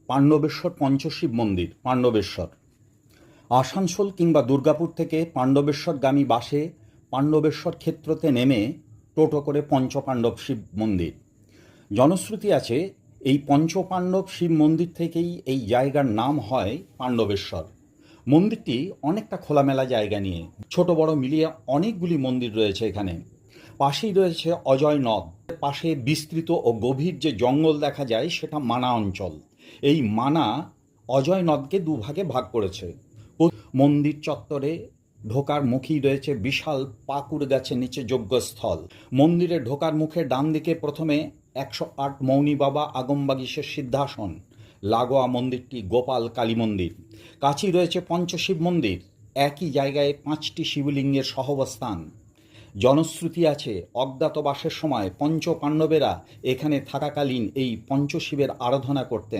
পাণ্ডবেশ্বর পঞ্চশিব মন্দির পাণ্ডবেশ্বর। আসানসোল কিংবা দুর্গাপুর থেকে পাণ্ডবেশ্বরগামী বাসে পাণ্ডবেশ্বর ক্ষেত্রতে নেমে টোটো করে পঞ্চপাণ্ডব শিব মন্দির। জনশ্রুতি আছে এই পঞ্চপাণ্ডব শিব মন্দির থেকেই এই জায়গার নাম হয় পাণ্ডবেশ্বর। মন্দিরটি অনেকটা খোলামেলা জায়গা নিয়ে, ছোট বড় মিলিয়ে অনেকগুলি মন্দির রয়েছে এখানে। পাশেই রয়েছে অজয় নদ, পাশে বিস্তৃত ও গভীর যে জঙ্গল দেখা যায় সেটা মানা অঞ্চল। এই মানা অজয় নদকে দুভাগে ভাগ করেছে। মন্দির চত্বরে ঢোকার মুখেই রয়েছে বিশাল পাকুড় গাছের নিচে যজ্ঞস্থল। মন্দিরে ঢোকার মুখে ডান দিকে প্রথমে 108 মৌনী বাবা আগমবাগীশের সিদ্ধাসন, লাগোয়া মন্দিরটি গোপাল কালী মন্দির। কাছেই রয়েছে পঞ্চশিব মন্দির, একই জায়গায় 5টি শিবলিঙ্গের সহাবস্থান। জনশ্রুতি আছে অজ্ঞাতবাসের সময় পঞ্চ পাণ্ডবেরা এখানে থাকাকালীন এই পঞ্চশিবের আরাধনা করতেন।